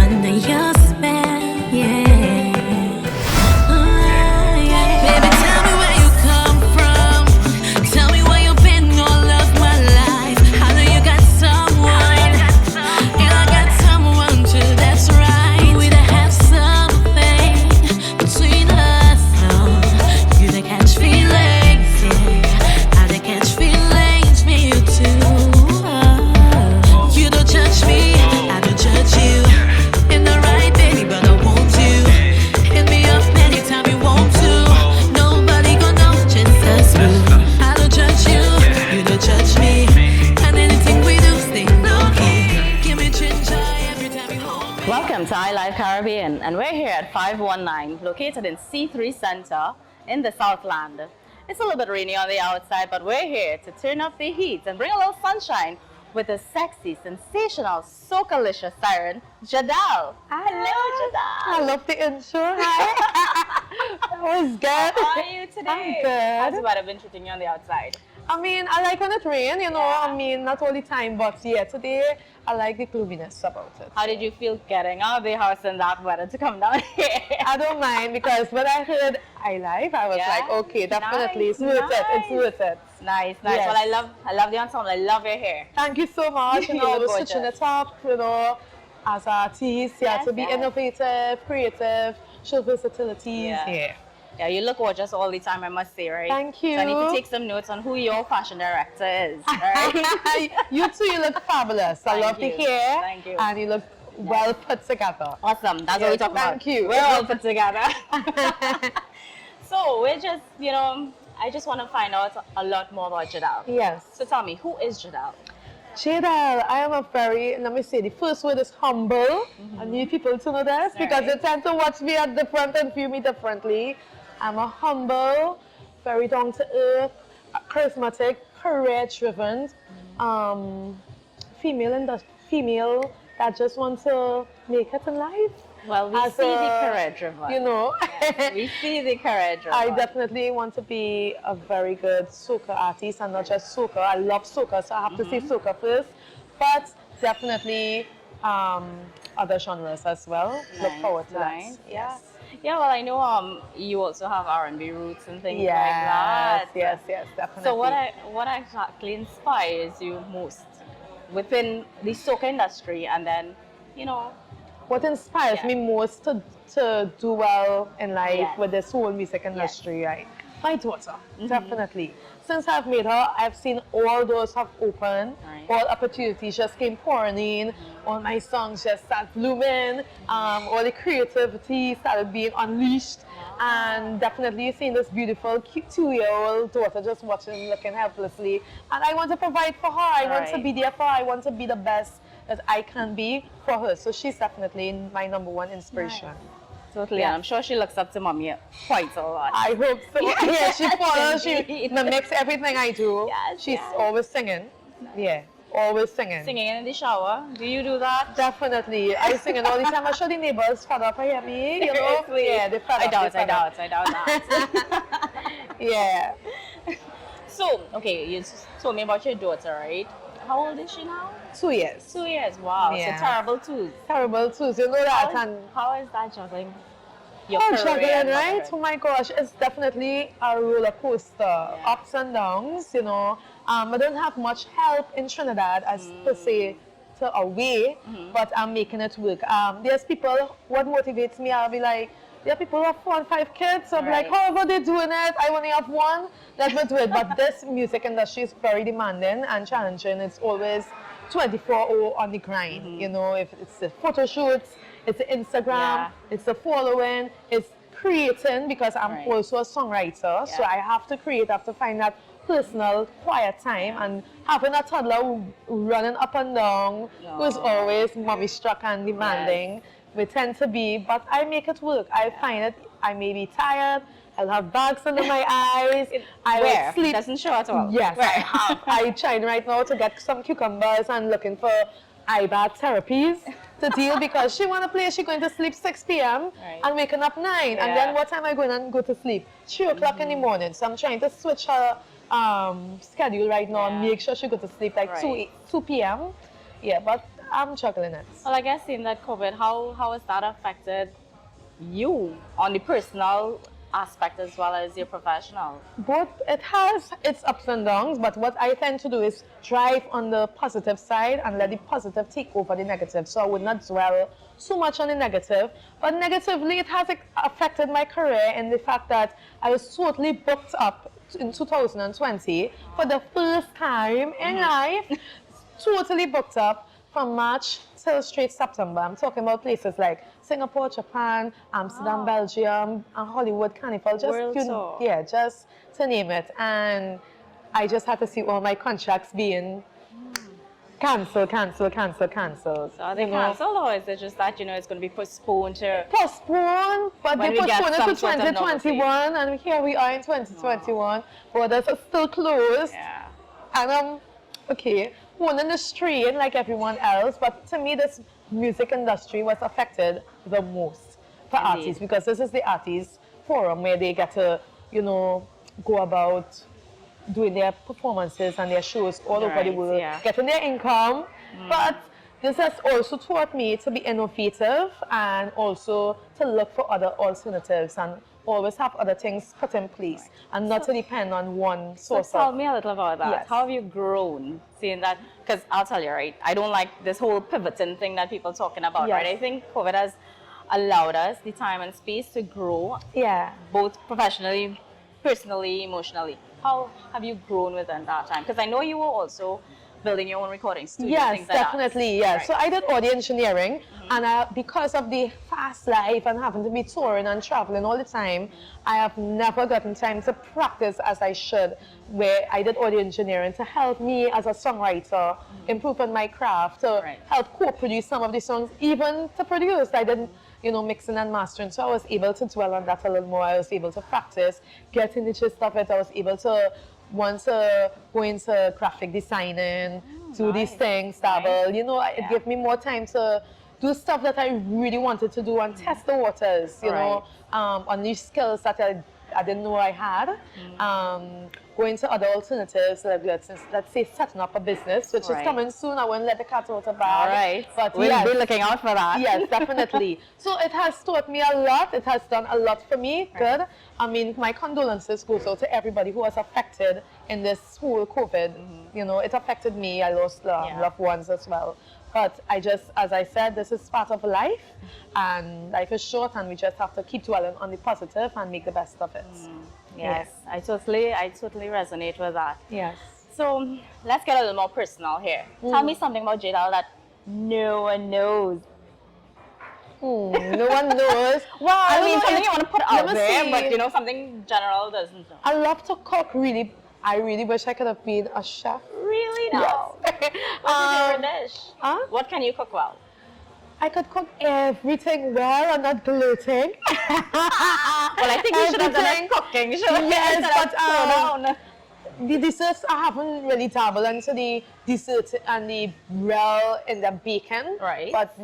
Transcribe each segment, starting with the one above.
under your spell, yeah. Baby, tell me where you come from. Tell me where you've been all of my life. I know you got someone. Yeah, I got someone too, that's right. We to have something between us. Oh, you to catch feelings, yeah. I to catch feelings, me you too. Oh, you don't judge me, I don't judge you. In the right, baby, but I want you. Hit me up anytime you want to. Nobody gon' know, just us two. I don't judge you, you don't judge me. And anything we do, stay low key. Give me ginger every time you hold me. Welcome to iLive Caribbean, and we're here at 519, located in C3 Center in the Southland. It's a little bit rainy on the outside, but we're here to turn up the heat and bring a little sunshine with the sexy, sensational, soca-licious siren, Jadel. Hello, Jadel. I love the intro. Hi. That was good. How are you today? I'm good. How's the weather been treating you on the outside? I mean, I like when it rains, you know. Yeah. I mean, not all the time, but yeah, today I like the gloominess about it. How did you feel getting out of the house in that weather to come down here? I don't mind because when I heard iLive, I was Yeah? like, okay, definitely, Nice, it's worth it. It's nice. worth it. Nice. Yes. Well, I love the ensemble. I love your hair. Thank you so much. You You know, look we're switching gorgeous. it up, you know, as artists, yeah, Yes, to be yes. innovative, creative, show versatilities. Yeah. Yeah, you look gorgeous all the time, I must say, right? Thank So I need to you. take some notes on who your fashion director is, right? You too, you look fabulous. I Thank love you. the hair. Thank you. And you look well put together. Awesome. That's what Yes, we talk about. thank you. We're all put together. So we're just, I just want to find out a lot more about Jadel. Yes. So tell me, who is Jadel? Jadel, I am a very, let me say, the first word is humble. I need people to know this because Alright. they tend to watch me at the front and view me differently. I'm a humble, very down to earth, charismatic, career-driven, female that just wants to make it in life. Well, we As see the a- courage driven. You know, We see the courage driven. I definitely want to be a very good soca artist and not just soca. I love soca, so I have to say soca first. But definitely other genres as well. Look forward to Nice. that. Yeah. Yeah, well, I know you also have R&B roots and things Yes, like that. yes, definitely. So what exactly inspires you most within the soca industry, and then, What inspires Yeah. me most to do well in life Yes. with this whole music industry, right? My daughter, definitely. Since I've made her, I've seen all doors have opened, Right. all opportunities just came pouring in, all my songs just started blooming, all the creativity started being unleashed, and definitely seeing this beautiful, cute 2-year-old daughter just watching, looking helplessly, and I want to provide for her, I want to Right. be there for her, I want to be the best that I can be for her, so she's definitely my number one inspiration. Totally. Yeah. And I'm sure she looks up to mommy quite a lot. I hope so. Yeah, she follows, she Indeed. mimics everything I do. Yes, She's yes. always singing. Yeah, always singing. Singing in the shower. Do you do that? Definitely. I sing all the time. I'm sure the neighbors fed up. I hear me, you know? Seriously? Yeah, they fed I up. doubt they fed up. that. Yeah. So, okay, you told me about your daughter, right? How old is she now? 2 years. 2 years. Wow. Yeah. So terrible twos. Terrible too. You know that. And How is that juggling your oh, career juggling, and right? motherhood? Oh my gosh, it's definitely a roller coaster, ups and downs. You know, I don't have much help in Trinidad as per se to away, but I'm making it work. There's people. What motivates me? I'll be like, there are people who have 4 and 5 kids. So I'm like, Right. however they're doing it, I only have one. Let me do it. But this music industry is very demanding and challenging. It's always 24/0 on the grind. You know, if it's the photo shoots, it's the Instagram, Yeah. it's the following, it's creating because I'm Right. also a songwriter. So Yeah. I have to create, I have to find that personal, quiet time. And having a toddler running up and down, who's Aw. always mommy struck and demanding, we tend to be, but I make it work. I find it, I may be tired, I'll have bags under my eyes, I Where? will sleep. Doesn't show at all. Yes, Where? I have. I'm trying right now to get some cucumbers and looking for eye bath therapies to deal because she want to play, she's going to sleep 6 p.m. Right. and waking up 9. And Yeah. then what time am I going and go to sleep? 3 o'clock in the morning. So I'm trying to switch her schedule right now and Yeah. make sure she go to sleep like Right. 2 p.m. Yeah, but I'm juggling it. Well, I guess in that COVID, how has that affected you on the personal aspect as well as your professional? Both, it has its ups and downs, but what I tend to do is drive on the positive side and let the positive take over the negative. So I would not dwell too much on the negative, but negatively it has affected my career in the fact that I was totally booked up in 2020 for the first time in life, totally booked up from March till straight September. I'm talking about places like Singapore, Japan, Amsterdam, Belgium, and Hollywood, Carnival, World tour. yeah, just to name it. And I just had to see all my contracts being cancelled. So are they cancelled, or is it just that it's going to be postponed to Postponed, but when they we get postponed it to some sort of normalcy? 2021, and here we are in 2021. Borders are still closed. Yeah. And okay, one in the strain like everyone else, but to me, this music industry was affected the most for Indeed. artists, because this is the artists forum where they get to, go about doing their performances and their shows all over the Right, world, yeah. getting their income. But this has also taught me to be innovative and also to look for other alternatives and always have other things put in place and not to depend on one So source tell of. me a little about that. Yes. How have you grown seeing that? Because I'll tell you, right, I don't like this whole pivoting thing that people talking about, Yes. right? I think COVID has allowed us the time and space to grow, Yeah. both professionally, personally, emotionally. How have you grown within that time? Because I know you were also building your own recording studio, Yes, things like definitely, that. yes. Right. So I did audio engineering, and because of the fast life and having to be touring and traveling all the time, I have never gotten time to practice as I should, where I did audio engineering to help me as a songwriter, improve on my craft, to Right. help co-produce some of the songs, even to produce. I did, mixing and mastering, so I was able to dwell on that a little more. I was able to practice, get in the gist of it. I was able to want to go into graphic designing, do these nice, things, dabble. nice. It Yeah. gave me more time to do stuff that I really wanted to do and test the waters, on new skills that I didn't know I had. Go into other alternatives, like let's say setting up a business, which Right. is coming soon. I won't let the cat out of the All bag. right. But We'll yes. be looking out for that. Yes, definitely. So it has taught me a lot. It has done a lot for me. Good. I mean, my condolences goes out to everybody who was affected in this whole COVID. It affected me. I lost loved ones as well. But as I said, this is part of life, and life is short, and we just have to keep dwelling on the positive and make the best of it. Yes, I totally resonate with that. Yes. So let's get a little more personal here. Tell me something about Jadel that no one knows. No one knows. Well, I don't mean, know something if- you want to put let out me there, see. but something general doesn't know. I love to cook, really. I really wish I could have been a chef. Really now? Yes. What's your favorite dish? Huh? What can you cook well? I could cook everything well and not gloating. Well, I think you should have done Everything. it cooking. Should Yes, instead of but, throw down. The desserts, I haven't really dabbled into the desserts and the real in the bacon. Right. But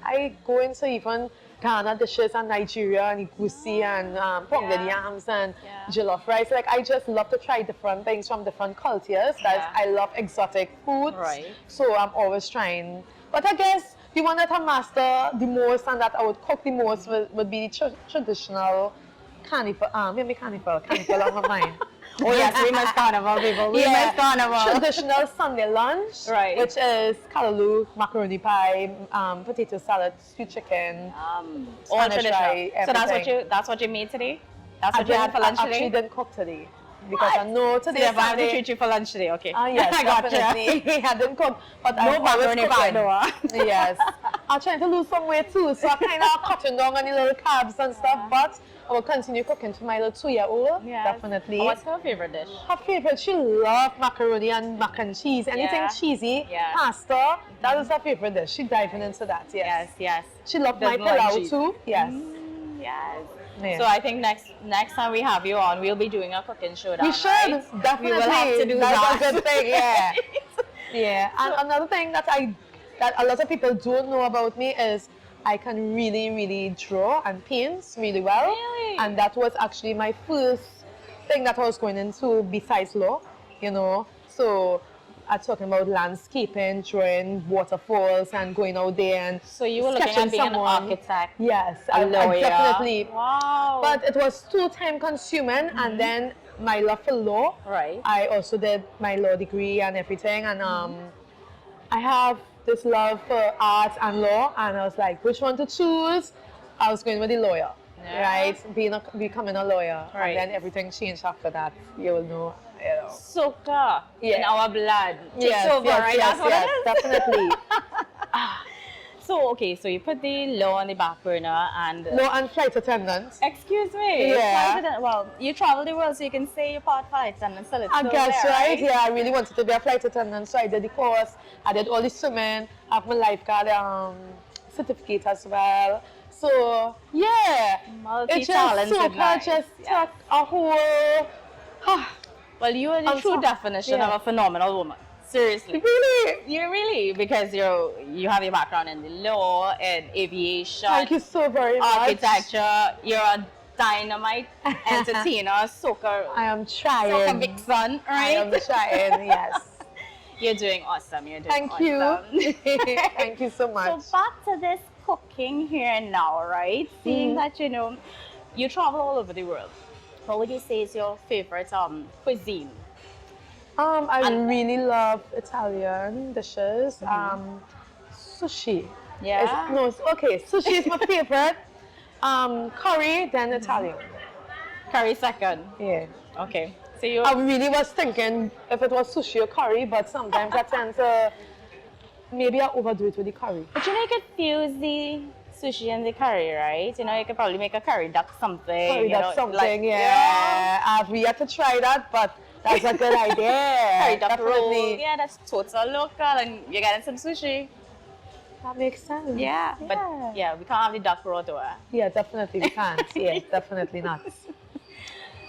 I go into even Ghana dishes and Nigeria and igusi and pounded yams and jollof rice. Like, I just love to try different things from different cultures. I love exotic foods. Right. So I'm always trying. But I guess the one that I master the most and that I would cook the most would be the traditional carnival. Maybe carnival on my mind. Oh yes, we must carnival, people. We Yeah, must carnival. traditional Sunday lunch, Right. which is callaloo, macaroni pie, potato salad, sweet chicken, All Spanish traditional. fry, So everything. that's what you made today? That's what you had for lunch I actually today? didn't cook today because I know today Yeah, is but I have to Sunday. treat you for lunch today, okay? Yes, I got definitely. I didn't cook, but No I'm always macaroni pie, cooking. though. Yes. I'm trying to lose some weight too, so I kind of cutting down on the little carbs and stuff, but I will continue cooking for my little 2-year-old. Yes. Definitely. What's her favorite dish? Her favorite, she loves macaroni and mac and cheese. Anything Yeah. cheesy, Yeah. pasta, that is her favorite dish. She's diving into that, yes. Yes, yes. She loves my Doesn't like pilau cheese. too, yes. Yes. Yeah. So I think next time we have you on, we'll be doing a cooking showdown. We should, right? definitely. We will have to do That's that. a good thing, yeah. Yeah, and another thing that a lot of people don't know about me is I can really, really draw and paint really well. Really? And that was actually my first thing that I was going into besides law, So are talking about landscaping, drawing waterfalls, and going out there and So you were looking sketching at being an someone. architect. Yes, A I lawyer. definitely. Wow. But it was too time consuming, and then my love for law. Right. I also did my law degree and everything, and I have this love for art and law, and I was like, which one to choose? I was going with the lawyer, Yeah. right? Becoming a lawyer, Right. and then everything changed after that. You will know, you know. Soca in Yeah. our blood takes Yes, over, yes, right? yes, That's what yes, it is. definitely. So, okay, so you put the law on the back burner and... Law and flight attendant. Excuse me. Yeah. Flight attendant- Well, you travel the world, so you can say you're part flight attendant still. It's I still guess, there, right? Yeah, I really wanted to be a flight attendant, so I did the course. I did all the swimming. I have my lifeguard certificate as well. So, yeah. It's just Multi-talented Soca life. just Yeah. took a whole... Well, you are the I'm true so- definition yeah. of a phenomenal woman. Seriously. Really? You really, because you have your background in the law, in aviation, Thank you so very much. architecture. You're a dynamite entertainer, soca I am trying. vixen, I right? am trying, yes. You're doing awesome. You're doing Thank you. awesome. Thank you so much. So back to this cooking here now, right? Seeing that you travel all over the world. What would you say is your favorite cuisine? I And- really love Italian dishes. Sushi. Yeah. Okay, sushi is my favorite. Curry, then Italian. Curry second. Yeah. Okay. So you I really was thinking if it was sushi or curry, but sometimes I tend to maybe I overdo it with the curry. But you could fuse the sushi and the curry, right? You could probably make a curry duck something. Curry, you know, that's something, like- yeah. I've yet to try that, but that's a good idea. Curry duck roll. Definitely. Yeah, that's total local, and you're getting some sushi. That makes sense. Yeah. But yeah, we can't have the duck raw though. Yeah, definitely we can't. Yeah, definitely not.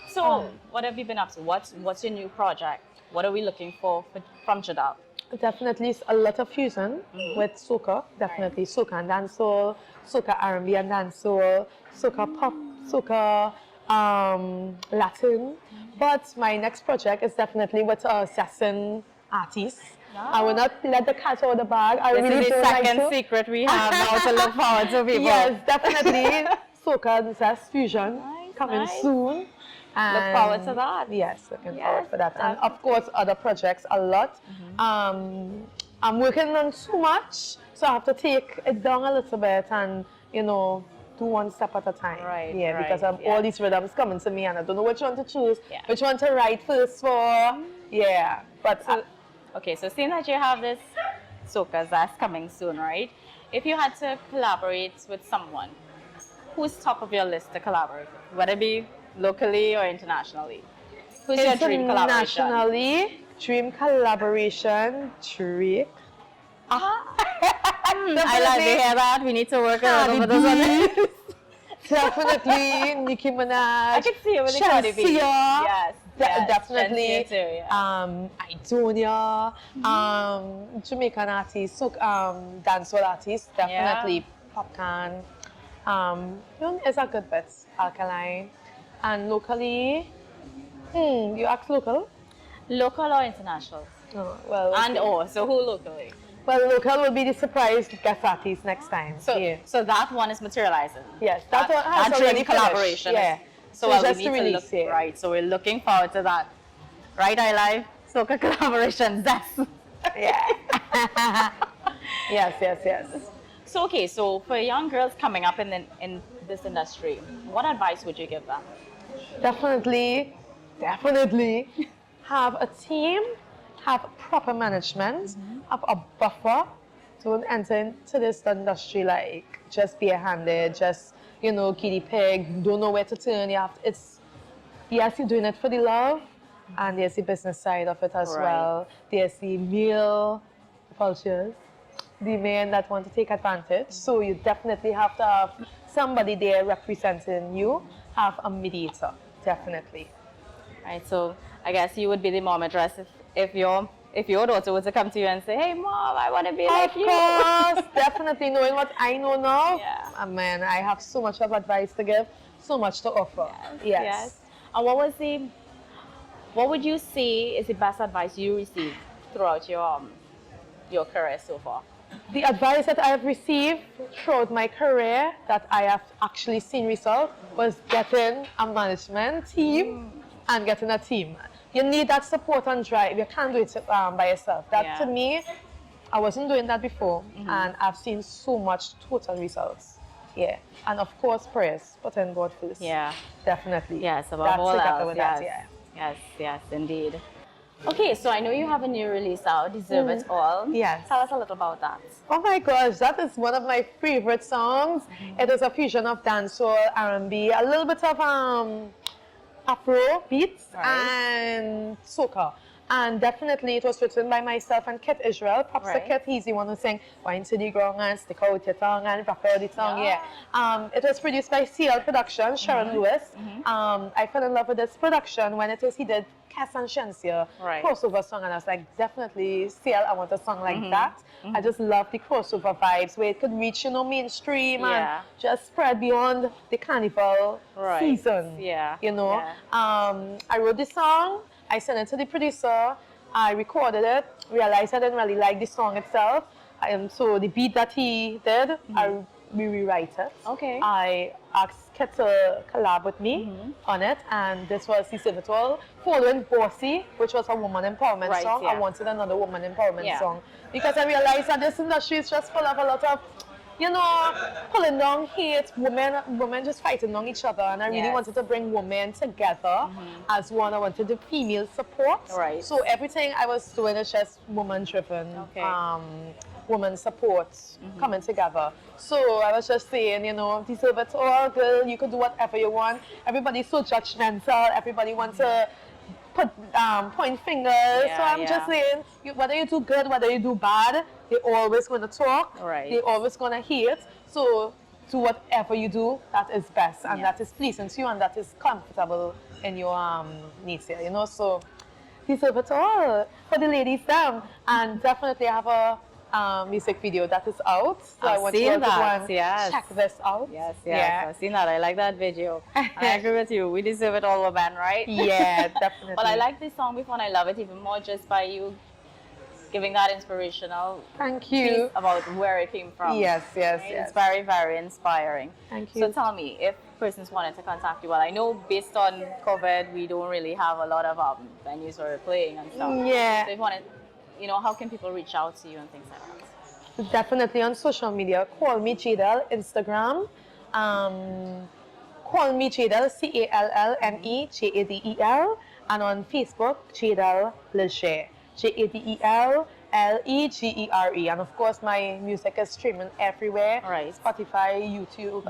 So, what have you been up to? What's your new project? What are we looking for from Jadel? Definitely a lot of fusion with soca. Definitely soca and dancehall, soca R&B and dancehall, soca pop, soca Latin. But my next project is definitely with a assassin artist. I will not let the cat out of the bag. I This really is the don't like second to. secret we have now to look forward to, people. Yes, definitely soca and jazz fusion Nice, coming nice. soon. Look forward to that. Yes, looking Yes, forward for that. And of course, other projects a lot. I'm working on too much, so I have to take it down a little bit and, do one step at a time. Right, Yeah, right, because yeah. all these rhythms coming to me and I don't know which one to choose, Yeah. which one to write first for. Yeah, but Okay, so seeing that you have this soca that's coming soon, right? If you had to collaborate with someone, who's top of your list to collaborate with? Whether it be locally or internationally? Who's your dream collaboration? internationally, dream collaboration, Drake. I like to hear that. We need to work around over those others. Definitely, Nicki Minaj. I could see it with the Cardi B. Shenseea. Yes, yes, Definitely. Shenseea too, yeah. Idonia, Jamaican artist, so dancehall artist, definitely Popcorn. Is a good bet, Alkaline. And locally, you ask local? Local or international? Oh, well, And or, so who locally? well, local will be the surprise guest artist next time. So, yeah. so that one is materializing. Yes, that one has that already dream collaboration. finished, yeah. So So well, just we to need to release look it. right. So we're looking forward to that. Right, iLive, soca collaboration. That's Yeah. yes. so. Okay, so for young girls coming up in this industry, what advice would you give them? Definitely have a team, have proper management, have a buffer. Don't enter into this industry like just bare-handed, just guinea pig, don't know where to turn. Yes, you're doing it for the love, and there's the business side of it as Right. well. There's the male vultures, the men that want to take advantage. So you definitely have to have somebody there representing you, have a mediator, definitely. Right. So I guess you would be the mom address if your daughter was to come to you and say, "Hey, mom, I want to be like Of you." course, definitely knowing what I know now. Yeah. Man, I have so much of advice to give, so much to offer. Yes. And what would you say is the best advice you received throughout your career so far? The advice that I have received throughout my career that I have actually seen results was getting a management team and getting a team. You need that support and drive. You can't do it by yourself. That to me, I wasn't doing that before, and I've seen so much total results. Yeah, and of course prayers, putting God first. Yeah. Definitely. Yes, above That's all exactly else. what Yes. that, yeah. Yes, yes, indeed. Okay, so I know you have a new release out, Deserve It All. Yes. Tell us a little about that. Oh my gosh, that is one of my favorite songs. It is a fusion of dancehall, R&B, a little bit of Afro beats and soca. And definitely it was written by myself and Kit Israel. Props to Kit, he's the one who sang Wine to the Ground and Stick Out Your Tongue and Rock Out the Tongue, It was produced by CL Productions, Sharon Lewis. I fell in love with this production when he did Cass and Shensia crossover song, and I was like, definitely CL, I want a song like that. I just love the crossover vibes where it could reach, mainstream and just spread beyond the carnival season. I wrote the song, I sent it to the producer, I recorded it, realized I didn't really like the song itself. So the beat that he did, we rewrite it. Okay. I asked Kit to collab with me on it, and this was Deserve It All, following Bossy, which was a woman empowerment song. I wanted another woman empowerment song because I realized that this industry is just full of a lot of, pulling down hate, women just fighting on each other, and I really wanted to bring women together as one. I wanted the female support. So everything I was doing is just woman driven. Woman support coming together. So I was just saying, Deserve It All, girl, you could do whatever you want. Everybody's so judgmental. Everybody wants to point fingers. So I'm just saying, whether you do good, whether you do bad, they're always going to talk. They're always going to hate. So do whatever you do that is best and that is pleasing to you and that is comfortable in your nature, So Deserve It All for the ladies down. And definitely I have a music video that is out. So I want you all to go and check this out. Yes, I've seen that. I like that video. I agree with you. We deserve it all, woman, right? Yeah, definitely. But I like this song before, and I love it even more just by you giving that inspirational piece about where it came from. Yes. It's very, very inspiring. Thank you. So tell me, if persons wanted to contact you, well, I know based on COVID, we don't really have a lot of venues where we're playing and stuff. Yeah. So if you wanted, how can people reach out to you and things like that? Definitely on social media. Call me Jadel, Instagram. Call me Jadel, CALLME, and on Facebook, Jadel Legere, JADEL LEGERE. And of course, my music is streaming everywhere. Spotify, YouTube,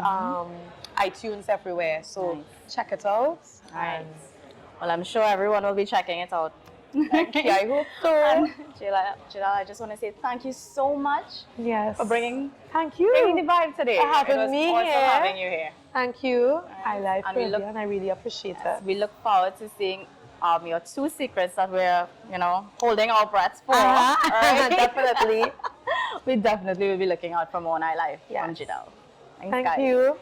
iTunes, everywhere. So check it out. Well, I'm sure everyone will be checking it out. Thank you. I hope so. Jadel, I just want to say thank you so much for bringing the vibe today. For having it was me awesome here. having you here. Thank you. iLive and I really appreciate it. We look forward to seeing your 2 secrets that we're, holding our breaths for. Definitely. We definitely will be looking out for more on iLive from Jadel. Thanks, Thank guys. you.